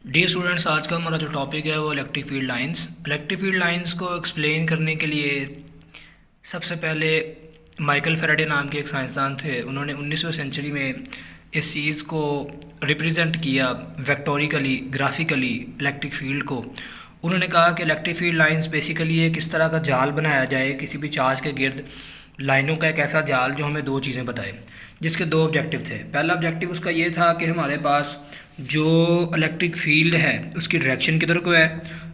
Dear students, आज का हमारा जो टॉपिक है वो electric field lines. Electric field lines को एक्सप्लेन करने के लिए सबसे पहले माइकल फैराडे नाम के एक साइंसदान थे। उन्होंने 19वीं सेंचुरी में इस चीज़ को रिप्रेजेंट किया वेक्टोरिकली, ग्राफिकली इलेक्ट्रिक फील्ड को। उन्होंने कहा कि इलेक्ट्रिक फील्ड लाइंस बेसिकली एक इस तरह का जाल बनाया जाए किसी भी चार्ज के गिर्द, लाइनों का एक ऐसा जाल जो हमें दो चीज़ें बताए, जिसके दो ऑब्जेक्टिव थे। पहला ऑब्जेक्टिव उसका ये था कि हमारे पास जो इलेक्ट्रिक फील्ड है उसकी डायरेक्शन किधर को है।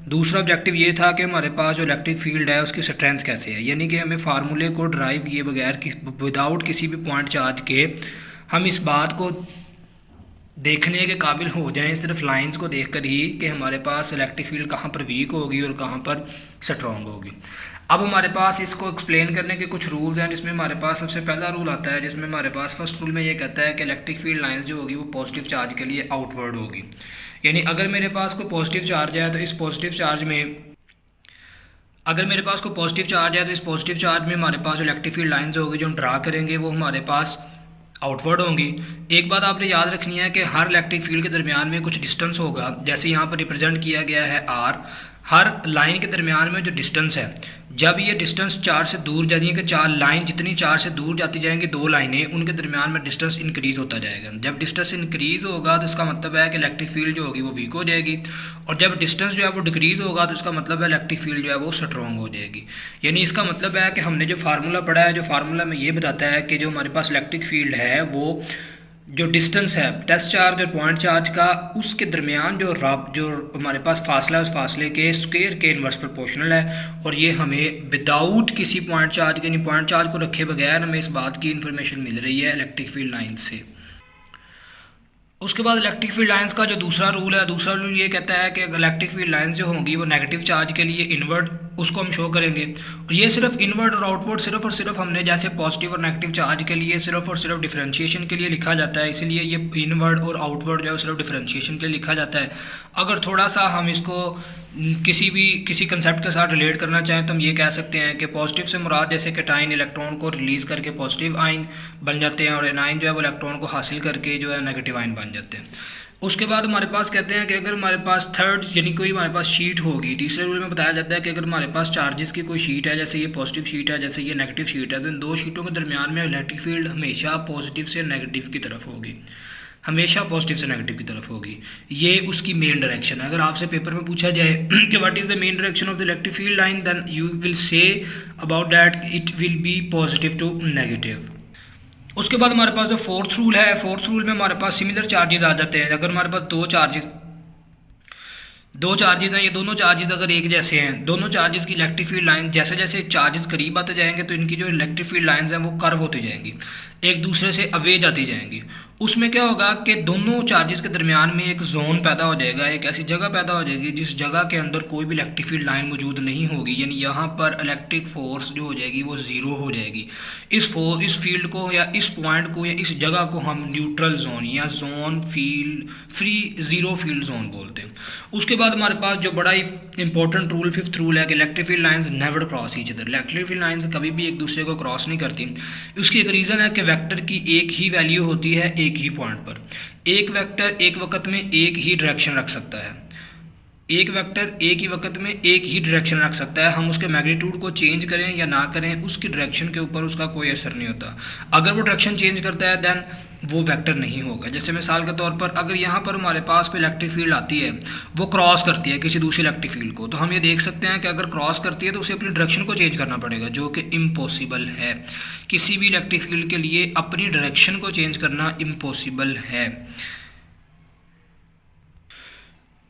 दूसरा ऑब्जेक्टिव ये था कि हमारे पास जो इलेक्ट्रिक फील्ड है उसकी स्ट्रेंथ कैसे है, यानी कि हमें फार्मूले को ड्राइव किए बगैर विदाउट किसी भी पॉइंट चार्ज के हम इस बात को देखने के काबिल हो जाएं सिर्फ लाइंस को देखकर ही कि हमारे पास इलेक्ट्रिक फील्ड कहाँ पर वीक होगी और कहाँ पर स्ट्रॉन्ग होगी। अब हमारे पास इसको एक्सप्लेन करने के कुछ रूल्स हैं, जिसमें हमारे पास सबसे पहला रूल आता है, जिसमें हमारे पास फर्स्ट रूल में ये कहता है कि इलेक्ट्रिक फील्ड लाइंस जो होगी वो पॉजिटिव चार्ज के लिए आउटवर्ड होगी। यानी अगर मेरे पास कोई पॉजिटिव चार्ज है तो इस पॉजिटिव चार्ज में हमारे पास इलेक्ट्रिक फील्ड लाइंस होगी जो हम ड्रा करेंगे वो हमारे पास आउटवर्ड होंगी। एक बात आपने याद रखनी है कि हर इलेक्ट्रिक फील्ड के दरमियान में कुछ डिस्टेंस होगा, जैसे यहाँ पर रिप्रेजेंट किया गया है आर। हर लाइन के दरमियान में जो डिस्टेंस है, जब ये डिस्टेंस चार्ज से दूर जाती है कि चार लाइन जितनी चार्ज से दूर जाती जाएंगी, दो लाइनें, उनके दरमियान में डिस्टेंस इंक्रीज होता जाएगा। जब डिस्टेंस इंक्रीज होगा तो इसका मतलब है कि इलेक्ट्रिक फील्ड जो होगी वो वीक हो जाएगी, और जब डिस्टेंस जो है वो डिक्रीज होगा तो इसका मतलब है इलेक्ट्रिक फील्ड जो है वो स्ट्रॉन्ग हो जाएगी। यानी इसका मतलब है कि हमने जो फार्मूला पढ़ा है, जो फार्मूला में ये बताता है कि जो हमारे पास इलेक्ट्रिक फील्ड है वो जो डिस्टेंस है टेस्ट चार्ज और पॉइंट चार्ज का, उसके दरमियान जो हमारे पास फासला है उस फासले के स्क्वायर के इनवर्स प्रोपोर्शनल है। और ये हमें विदाउट किसी पॉइंट चार्ज के, यानी पॉइंट चार्ज को रखे बगैर हमें इस बात की इन्फॉर्मेशन मिल रही है इलेक्ट्रिक फील्ड लाइन से। उसके बाद इलेक्ट्रिक फील्ड लाइंस का जो दूसरा रूल है, दूसरा रूल ये कहता है कि इलेक्ट्रिक फील्ड लाइंस जो होंगी वो नेगेटिव चार्ज के लिए इनवर्ड उसको हम शो करेंगे। और ये सिर्फ इनवर्ड और आउटवर्ड सिर्फ और सिर्फ हमने जैसे पॉजिटिव और नेगेटिव चार्ज के लिए सिर्फ और सिर्फ डिफरेंशिएशन के लिए लिखा जाता है, इसीलिए ये इनवर्ड और आउटवर्ड जो है सिर्फ डिफरेंशिएशन के लिए लिखा जाता है। अगर थोड़ा सा हम इसको किसी कंसेप्ट के साथ रिलेट करना चाहें तो हम ये कह सकते हैं कि पॉजिटिव से मुराद जैसे कैटाइन इलेक्ट्रॉन को रिलीज करके पॉजिटिव आइन बन जाते हैं, और एनाइन जो है वो इलेक्ट्रॉन को हासिल करके जो है नेगेटिव आइन बन जाते हैं। उसके बाद हमारे पास कहते हैं कि अगर हमारे पास थर्ड यानी कोई हमारे पास शीट होगी, तीसरे रूल में बताया जाता है कि अगर हमारे पास चार्जेस की कोई शीट है, जैसे ये पॉजिटिव शीट है, जैसे ये नेगेटिव शीट है, तो इन दो शीटों के दरमियान में इलेक्ट्रिक फील्ड हमेशा पॉजिटिव से नेगेटिव की तरफ होगी, हमेशा पॉजिटिव से नेगेटिव की तरफ होगी। ये उसकी मेन डायरेक्शन है। अगर आपसे पेपर में पूछा जाए कि what is the main direction of the electric field line, then you will say about that it will be positive to negative. उसके बाद हमारे पास जो फोर्थ रूल है, फोर्थ रूल में हमारे पास सिमिलर चार्जेस आ जाते हैं। अगर हमारे पास दो चार्जेस हैं, ये दोनों चार्जेस अगर एक जैसे हैं, दोनों चार्जेस की इलेक्ट्रिक फील्ड लाइन जैसे जैसे चार्जेस करीब आते जाएंगे तो इनकी जो इलेक्ट्रिक फील्ड लाइंस हैं वो कर्व होती जाएंगी, एक दूसरे से अवे जाती जाएंगी। उसमें क्या होगा कि दोनों चार्जेस के दरमियान में एक जोन पैदा हो जाएगा, एक ऐसी जगह पैदा हो जाएगी जिस जगह के अंदर कोई भी इलेक्ट्रिक फील्ड लाइन मौजूद नहीं होगी, यानी यहाँ पर इलेक्ट्रिक फोर्स जो हो जाएगी वो ज़ीरो हो जाएगी। इस फील्ड को या इस पॉइंट को या इस जगह को हम न्यूट्रल जोन या zone field free zero field zone बोलते हैं। उसके बाद हमारे पास जो बड़ा ही इंपॉर्टेंट रूल, फिफ्थ रूल है कि electric field lines never cross each other. Electric field lines कभी भी एक दूसरे को क्रॉस नहीं करती। उसकी एक रीज़न है कि वेक्टर की एक ही वैल्यू होती है एक ही पॉइंट पर। एक वेक्टर एक वक्त में एक ही डायरेक्शन रख सकता है, एक वेक्टर एक ही वक्त में एक ही डायरेक्शन रख सकता है। हम उसके मैग्नीट्यूड को चेंज करें या ना करें, उसकी डायरेक्शन के ऊपर उसका कोई असर नहीं होता। अगर वो डायरेक्शन चेंज करता है देन वो वेक्टर नहीं होगा। जैसे मिसाल के तौर पर अगर यहाँ पर हमारे पास कोई इलेक्ट्रिक फील्ड आती है, वो क्रॉस करती है किसी दूसरी इलेक्ट्रिक फील्ड को, तो हम ये देख सकते हैं कि अगर क्रॉस करती है तो उसे अपनी डायरेक्शन को चेंज करना पड़ेगा, जो कि इम्पॉसिबल है। किसी भी इलेक्ट्रिक फील्ड के लिए अपनी डायरेक्शन को चेंज करना इम्पॉसिबल है।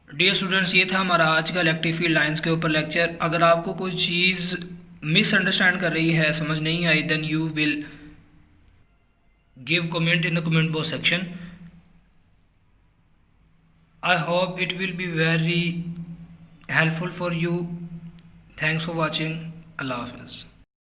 डियर स्टूडेंट्स, ये था हमारा आज का इलेक्ट्रिक फील्ड लाइंस के ऊपर लेक्चर। अगर आपको कोई चीज़ मिसअंडरस्टैंड कर रही है, समझ नहीं आई, then you will give comment in the comment box section. I hope it will be very helpful for you. Thanks for watching. अल्लाह हाफिज़।